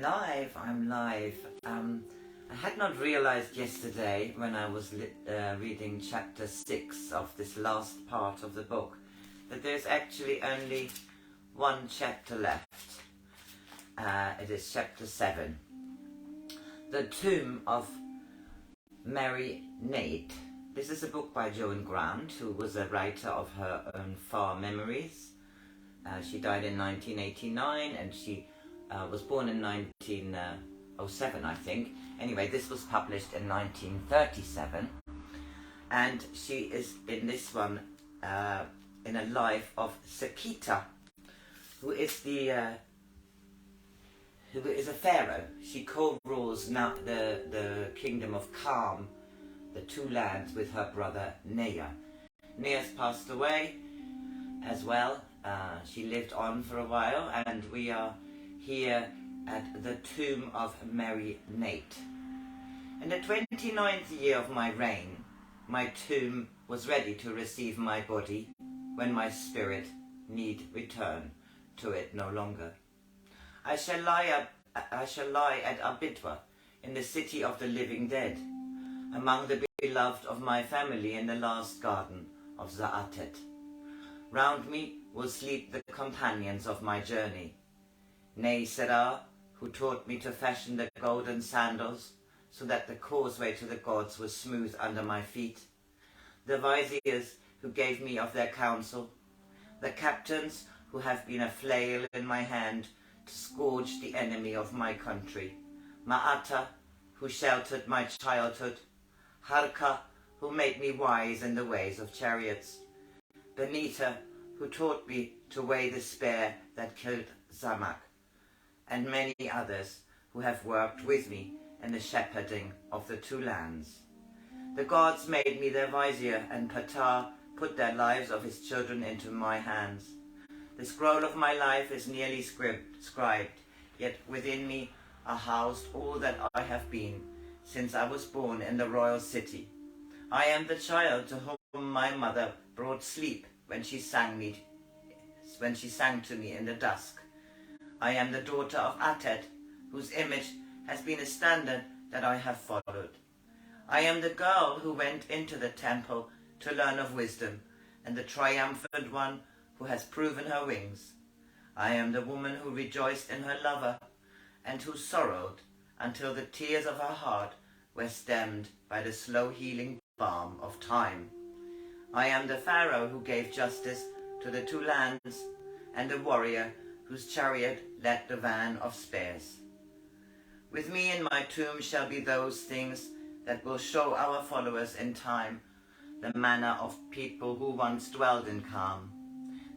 I'm live. I had not realized yesterday when I was reading chapter 6 of this last part of the book that there's actually only one chapter left. It is chapter 7. The Tomb of Meri-Neyt. This is a book by Joan Grant, who was a writer of her own far memories. She died in 1989 and she was born in 1907, I think. Anyway, this was published in 1937. And she is in this one in a life of Sakita, who is a pharaoh. She co-rules now the kingdom of Kham, the two lands, with her brother Nea. Nea's passed away as well. She lived on for a while, and we are here at the tomb of Meri-Neyt. In the 29th year of my reign, my tomb was ready to receive my body when my spirit need return to it no longer. I shall lie at Abidwa in the city of the living dead, among the beloved of my family in the last garden of Zaatet. Round me will sleep the companions of my journey. Nay Serah, who taught me to fashion the golden sandals, so that the causeway to the gods was smooth under my feet. The viziers who gave me of their counsel. The captains who have been a flail in my hand to scourge the enemy of my country. Ma'ata, who sheltered my childhood. Harka, who made me wise in the ways of chariots. Benita, who taught me to weigh the spear that killed Zamak, and many others who have worked with me in the shepherding of the two lands. The gods made me their vizier, and Ptah put their lives of his children into my hands. The scroll of my life is nearly scribed, yet within me are housed all that I have been since I was born in the royal city. I am the child to whom my mother brought sleep when she sang to me in the dusk. I am the daughter of Atet, whose image has been a standard that I have followed. I am the girl who went into the temple to learn of wisdom, and the triumphant one who has proven her wings. I am the woman who rejoiced in her lover, and who sorrowed until the tears of her heart were stemmed by the slow healing balm of time. I am the Pharaoh who gave justice to the two lands, and the warrior whose chariot led the van of spears. With me in my tomb shall be those things that will show our followers in time the manner of people who once dwelled in Kham.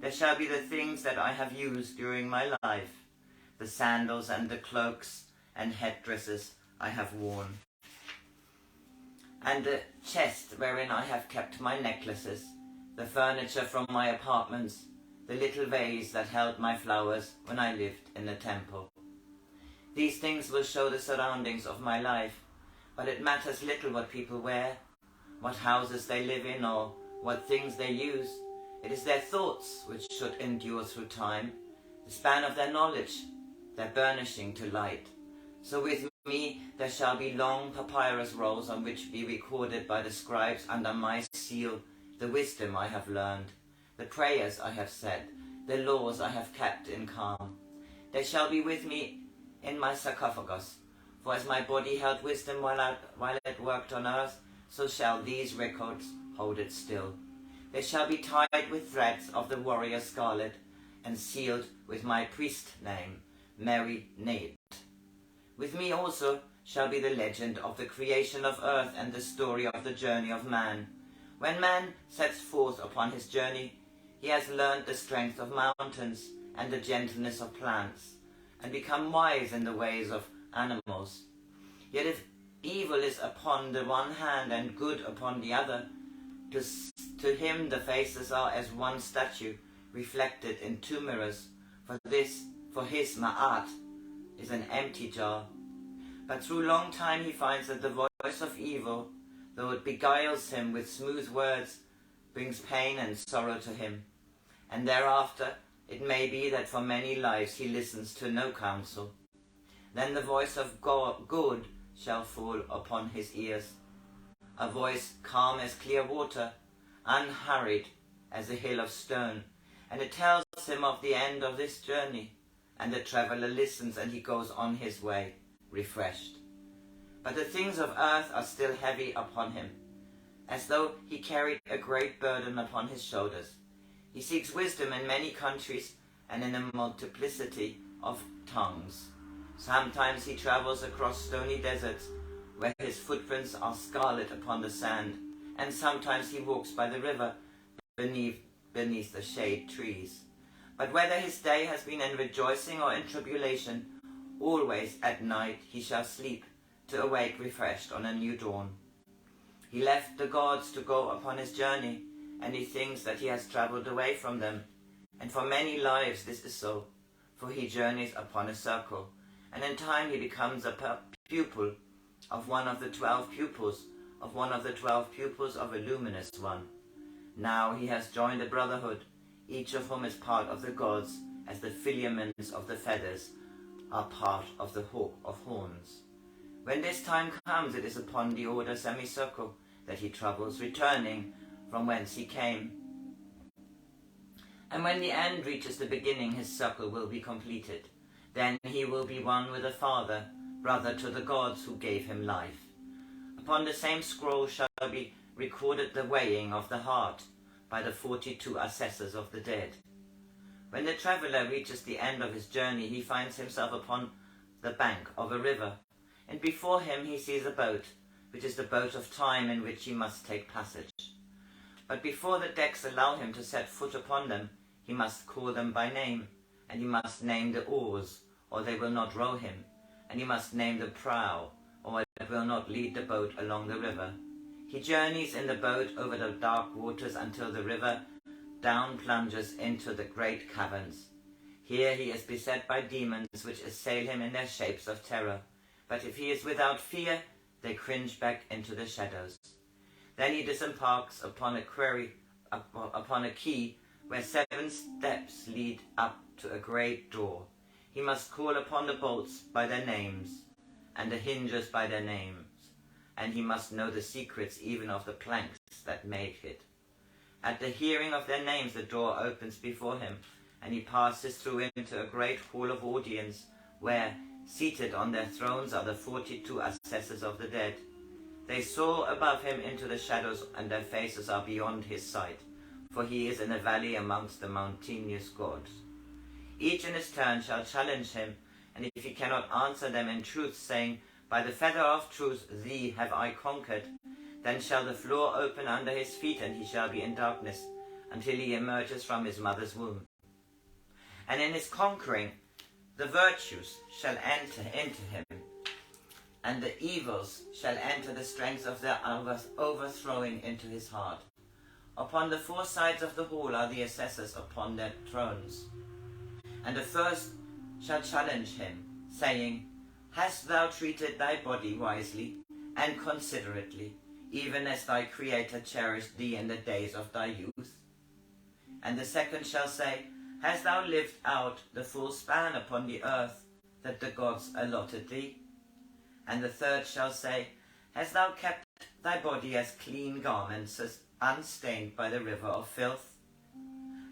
There shall be the things that I have used during my life, the sandals and the cloaks and headdresses I have worn, and the chest wherein I have kept my necklaces, the furniture from my apartments, the little vase that held my flowers when I lived in the temple. These things will show the surroundings of my life, but it matters little what people wear, what houses they live in, or what things they use. It is their thoughts which should endure through time, the span of their knowledge, their burnishing to light. So with me there shall be long papyrus rolls on which be recorded by the scribes under my seal the wisdom I have learned, the prayers I have said, the laws I have kept in Kham. They shall be with me in my sarcophagus, for as my body held wisdom while it worked on earth, so shall these records hold it still. They shall be tied with threads of the warrior scarlet, and sealed with my priest name, Meri-Neyt. With me also shall be the legend of the creation of earth and the story of the journey of man. When man sets forth upon his journey, he has learned the strength of mountains and the gentleness of plants, and become wise in the ways of animals. Yet if evil is upon the one hand and good upon the other, to him the faces are as one statue reflected in two mirrors, for his ma'at is an empty jar. But through long time he finds that the voice of evil, though it beguiles him with smooth words, brings pain and sorrow to him. And thereafter it may be that for many lives he listens to no counsel. Then the voice of good shall fall upon his ears, a voice calm as clear water, unhurried as a hill of stone, and it tells him of the end of this journey, and the traveller listens, and he goes on his way, refreshed. But the things of earth are still heavy upon him, as though he carried a great burden upon his shoulders. He seeks wisdom in many countries and in a multiplicity of tongues. Sometimes he travels across stony deserts, where his footprints are scarlet upon the sand, and sometimes he walks by the river, beneath the shade trees. But whether his day has been in rejoicing or in tribulation, always at night he shall sleep, to awake refreshed on a new dawn. He left the gods to go upon his journey, and he thinks that he has travelled away from them. And for many lives this is so, for he journeys upon a circle, and in time he becomes a pupil of one of the 12 pupils, of one of the 12 pupils of a luminous one. Now he has joined a brotherhood, each of whom is part of the gods, as the filaments of the feathers are part of the horns. When this time comes, it is upon the order semicircle that he travels, returning from whence he came. And when the end reaches the beginning, his circle will be completed. Then he will be one with the Father, brother to the gods who gave him life. Upon the same scroll shall be recorded the weighing of the heart by the 42 assessors of the dead. When the traveller reaches the end of his journey, he finds himself upon the bank of a river, and before him he sees a boat, which is the boat of time in which he must take passage. But before the decks allow him to set foot upon them, he must call them by name, and he must name the oars, or they will not row him, and he must name the prow, or it will not lead the boat along the river. He journeys in the boat over the dark waters until the river down plunges into the great caverns. Here he is beset by demons which assail him in their shapes of terror, but if he is without fear, they cringe back into the shadows. Then he disembarks upon a quay where 7 steps lead up to a great door. He must call upon the bolts by their names, and the hinges by their names, and he must know the secrets even of the planks that make it. At the hearing of their names the door opens before him, and he passes through into a great hall of audience, where, seated on their thrones, are the 42 assessors of the dead. They soar above him into the shadows, and their faces are beyond his sight, for he is in a valley amongst the mountainous gods. Each in his turn shall challenge him, and if he cannot answer them in truth, saying, "By the feather of truth thee have I conquered," then shall the floor open under his feet, and he shall be in darkness, until he emerges from his mother's womb. And in his conquering, the virtues shall enter into him, and the evils shall enter the strength of their overthrowing into his heart. Upon the 4 sides of the hall are the assessors upon their thrones. And the first shall challenge him, saying, "Hast thou treated thy body wisely and considerately, even as thy Creator cherished thee in the days of thy youth?" And the second shall say, "Hast thou lived out the full span upon the earth that the gods allotted thee?" And the third shall say, "Hast thou kept thy body as clean garments, as unstained by the river of filth?"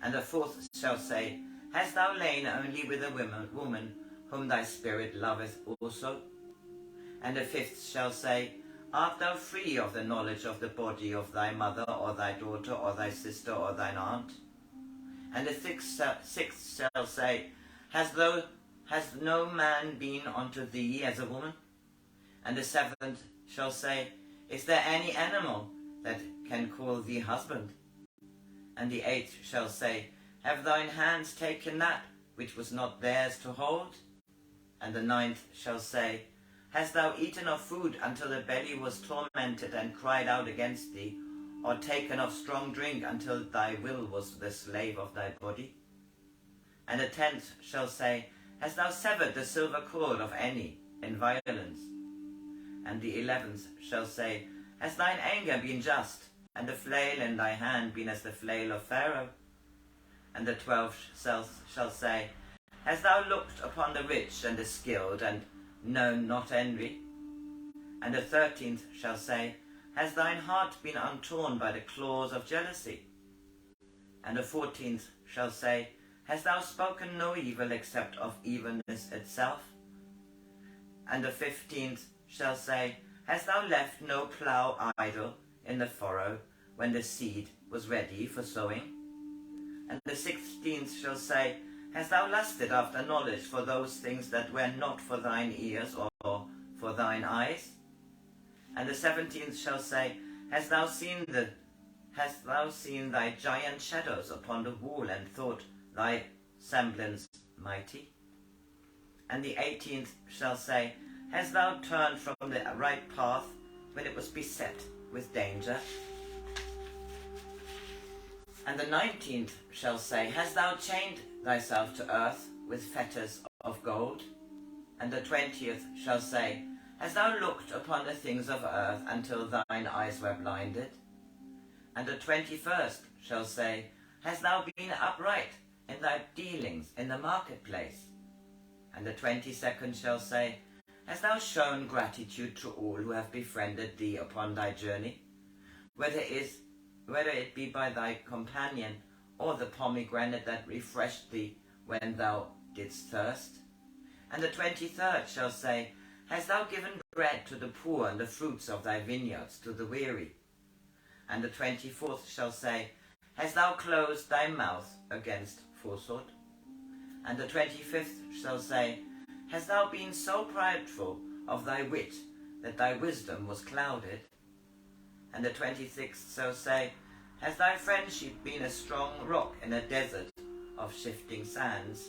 And the fourth shall say, "Hast thou lain only with a woman whom thy spirit loveth also?" And the fifth shall say, "Art thou free of the knowledge of the body of thy mother, or thy daughter, or thy sister, or thine aunt?" And the sixth shall say, Has no man been unto thee as a woman?" And the seventh shall say, "Is there any animal that can call thee husband?" And the eighth shall say, "Have thine hands taken that which was not theirs to hold?" And the ninth shall say, "Hast thou eaten of food until the belly was tormented and cried out against thee, or taken of strong drink until thy will was the slave of thy body?" And the 10th shall say, "Hast thou severed the silver cord of any in violence?" And the 11th shall say, "Has thine anger been just, and the flail in thy hand been as the flail of Pharaoh?" And the 12th shall say, "Hast thou looked upon the rich and the skilled, and known not envy? And the 13th shall say, has thine heart been untorn by the claws of jealousy? And the 14th shall say, hast thou spoken no evil except of evilness itself? And the 15th shall say, hast thou left no plough idle in the furrow when the seed was ready for sowing? And the 16th shall say, hast thou lusted after knowledge for those things that were not for thine ears or for thine eyes? And the 17th shall say, hast thou seen thy giant shadows upon the wall, and thought thy semblance mighty? And the 18th shall say, hast thou turned from the right path when it was beset with danger? And the 19th shall say, hast thou chained thyself to earth with fetters of gold? And the 20th shall say, hast thou looked upon the things of earth until thine eyes were blinded? And the 21st shall say, hast thou been upright in thy dealings in the marketplace? And the 22nd shall say, hast thou shown gratitude to all who have befriended thee upon thy journey, whether it be by thy companion or the pomegranate that refreshed thee when thou didst thirst? And the 23rd shall say, hast thou given bread to the poor and the fruits of thy vineyards to the weary? And the 24th shall say, hast thou closed thy mouth against falsehood? And the 25th shall say, hast thou been so prideful of thy wit that thy wisdom was clouded? And the 26th shall say, has thy friendship been a strong rock in a desert of shifting sands?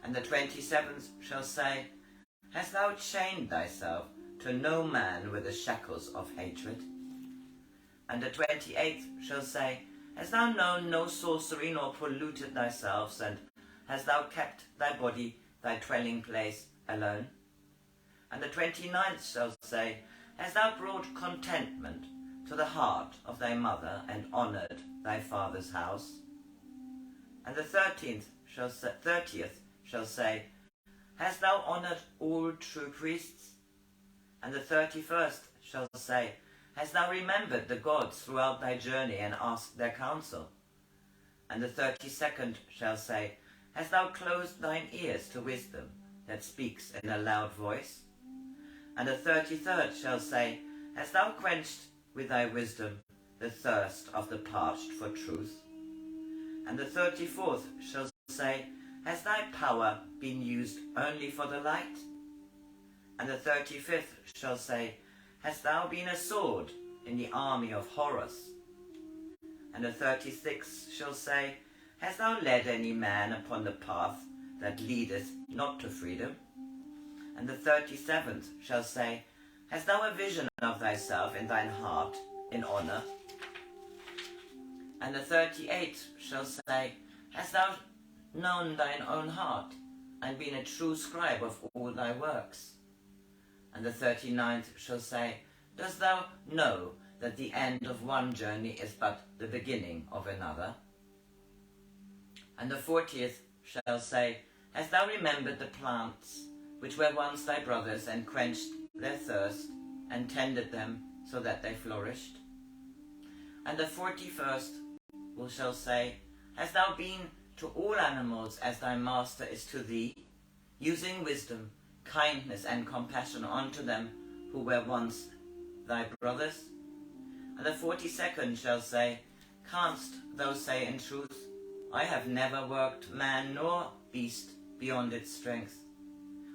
And the 27th shall say, hast thou chained thyself to no man with the shackles of hatred? And the 28th shall say, hast thou known no sorcery nor polluted thyself, and hast thou kept thy body, thy dwelling place, alone? And the 29th shall say, hast thou brought contentment to the heart of thy mother, and honoured thy father's house? And the 30th shall say, hast thou honoured all true priests? And the 31st shall say, hast thou remembered the gods throughout thy journey, and asked their counsel? And the 32nd shall say, hast thou closed thine ears to wisdom that speaks in a loud voice? And the 33rd shall say, hast thou quenched with thy wisdom the thirst of the parched for truth? And the 34th shall say, has thy power been used only for the light? And the 35th shall say, hast thou been a sword in the army of Horus? And the 36th shall say, hast thou led any man upon the path that leadeth not to freedom? And the 37th shall say, hast thou a vision of thyself in thine heart in honour? And the 38th shall say, hast thou known thine own heart, and been a true scribe of all thy works? And the 39th shall say, dost thou know that the end of one journey is but the beginning of another? And the 40th shall say, hast thou remembered the plants which were once thy brothers, and quenched their thirst, and tended them so that they flourished? And the 41st shall say, hast thou been to all animals as thy master is to thee, using wisdom, kindness, and compassion unto them who were once thy brothers? And the 42nd shall say, canst thou say in truth, I have never worked man nor beast beyond its strength?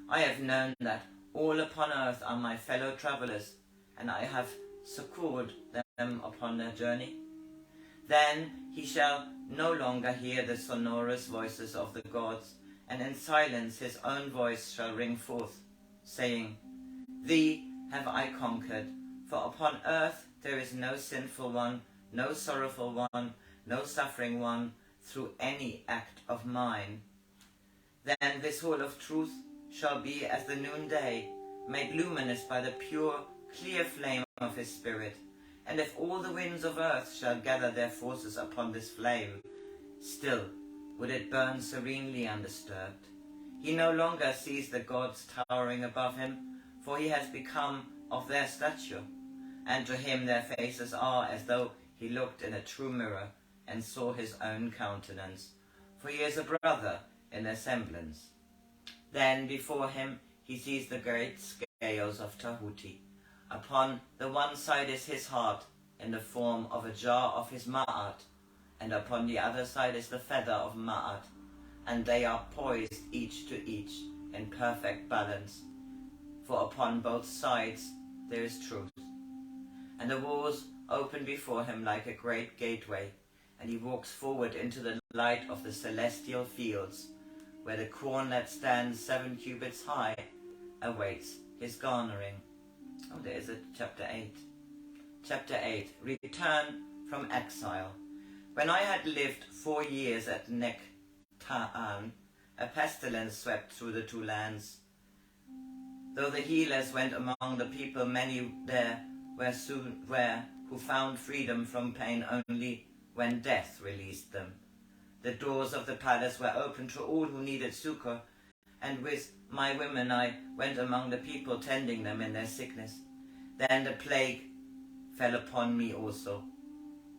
I have known that all upon earth are my fellow travellers, and I have succoured them upon their journey. Then he shall no longer hear the sonorous voices of the gods, and in silence his own voice shall ring forth, saying, thee have I conquered, for upon earth there is no sinful one, no sorrowful one, no suffering one, through any act of mine. Then this hall of truth shall be as the noonday, made luminous by the pure, clear flame of his spirit. And if all the winds of earth shall gather their forces upon this flame, still would it burn serenely undisturbed. He no longer sees the gods towering above him, for he has become of their stature, and to him their faces are as though he looked in a true mirror and saw his own countenance, for he is a brother in their semblance. Then before him he sees the great scales of Tahuti. Upon the one side is his heart, in the form of a jar of his Ma'at, and upon the other side is the feather of Ma'at, and they are poised each to each in perfect balance, for upon both sides there is truth. And the walls open before him like a great gateway, and he walks forward into the light of the celestial fields, where the corn that stands 7 cubits high awaits his garnering. Oh, there is a chapter 8. Chapter 8, Return from Exile. When I had lived 4 years at Nektaan, a pestilence swept through the 2 lands. Though the healers went among the people, many there were who found freedom from pain only when death released them. The doors of the palace were open to all who needed succor, and with my women I went among the people, tending them in their sickness. Then the plague fell upon me also,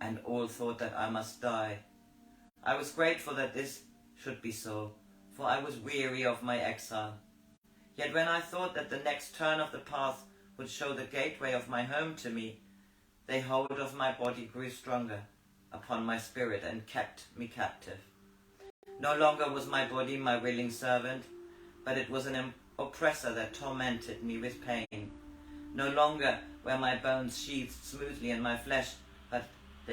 and all thought that I must die. I was grateful that this should be so, for I was weary of my exile. Yet when I thought that the next turn of the path would show the gateway of my home to me, the hold of my body grew stronger upon my spirit and kept me captive. No longer was my body my willing servant, but it was an oppressor that tormented me with pain. No longer were my bones sheathed smoothly in my flesh, but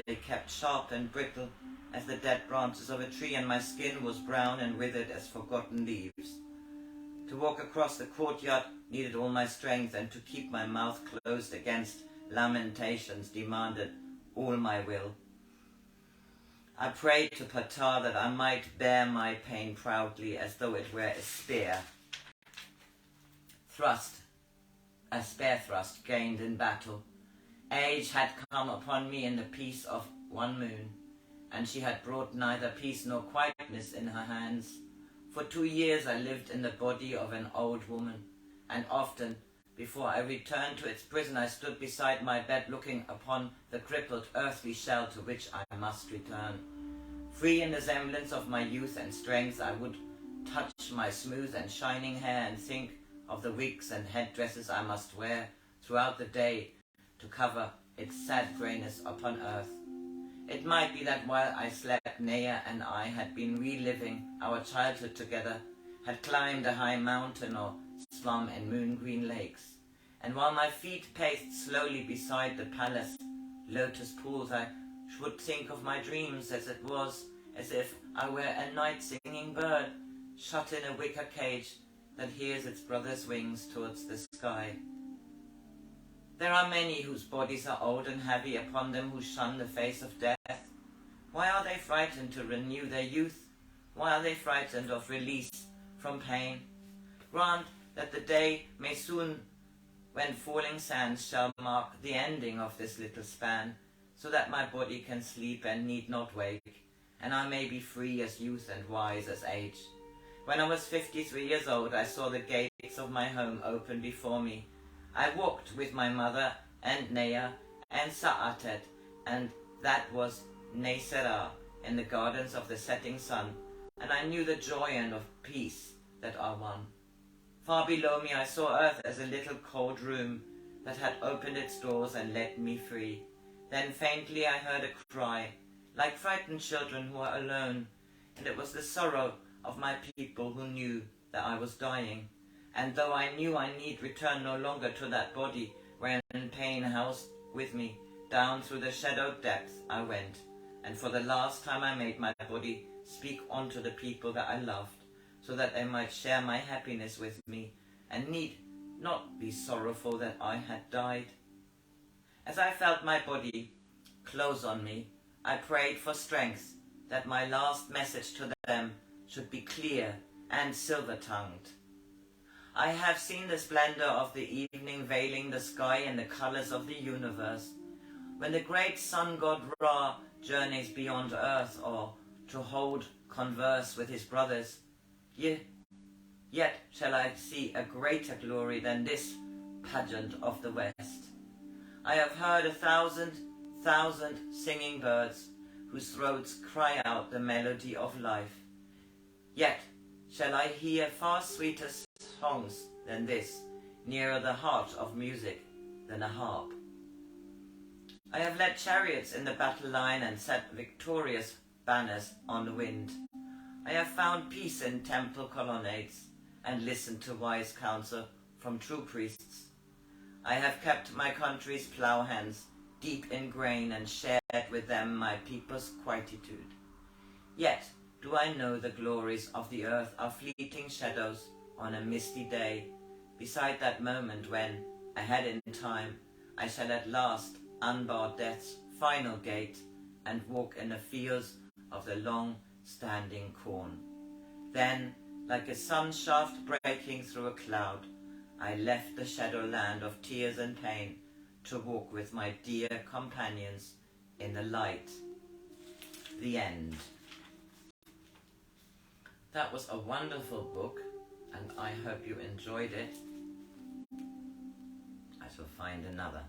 they kept sharp and brittle as the dead branches of a tree, and my skin was brown and withered as forgotten leaves. To walk across the courtyard needed all my strength, and to keep my mouth closed against lamentations demanded all my will. I prayed to Ptah that I might bear my pain proudly, as though it were a spear thrust gained in battle. Age had come upon me in the peace of one moon, and she had brought neither peace nor quietness in her hands. For 2 years I lived in the body of an old woman, and often, before I returned to its prison, I stood beside my bed looking upon the crippled earthly shell to which I must return. Free in the semblance of my youth and strength, I would touch my smooth and shining hair and think of the wigs and headdresses I must wear throughout the day to cover its sad greyness upon earth. It might be that while I slept, Nea and I had been reliving our childhood together, had climbed a high mountain or swum in moon-green lakes. And while my feet paced slowly beside the palace lotus pools, I would think of my dreams as if I were a night-singing bird, shut in a wicker cage that hears its brother's wings towards the sky. There are many whose bodies are old and heavy upon them, who shun the face of death. Why are they frightened to renew their youth? Why are they frightened of release from pain? Grant that the day may soon, when falling sands shall mark the ending of this little span, so that my body can sleep and need not wake, and I may be free as youth and wise as age. When I was 53 years old, I saw the gates of my home open before me. I walked with my mother and Nea and Sa'atet, and that was Neserah, in the gardens of the setting sun, and I knew the joy and of peace that are one. Far below me I saw earth as a little cold room that had opened its doors and let me free. Then faintly I heard a cry, like frightened children who are alone, and it was the sorrow of my people who knew that I was dying. And though I knew I need return no longer to that body wherein pain housed with me, down through the shadowed depths I went, and for the last time I made my body speak unto the people that I loved, so that they might share my happiness with me, and need not be sorrowful that I had died. As I felt my body close on me, I prayed for strength, that my last message to them should be clear and silver-tongued. I have seen the splendor of the evening veiling the sky in the colors of the universe. When the great sun god Ra journeys beyond earth, or to hold converse with his brothers, Yet shall I see a greater glory than this pageant of the West. I have heard 1,000 singing birds whose throats cry out the melody of life. Yet shall I hear far sweeter songs than this, nearer the heart of music than a harp. I have led chariots in the battle line and set victorious banners on the wind. I have found peace in temple colonnades and listened to wise counsel from true priests. I have kept my country's plough hands deep in grain and shared with them my people's quietude. Yet do I know the glories of the earth are fleeting shadows on a misty day, beside that moment when, ahead in time, I shall at last unbar death's final gate and walk in the fields of the long-standing corn. Then, like a sun shaft breaking through a cloud, I left the shadow land of tears and pain to walk with my dear companions in the light. The end. That was a wonderful book, and I hope you enjoyed it. I shall find another.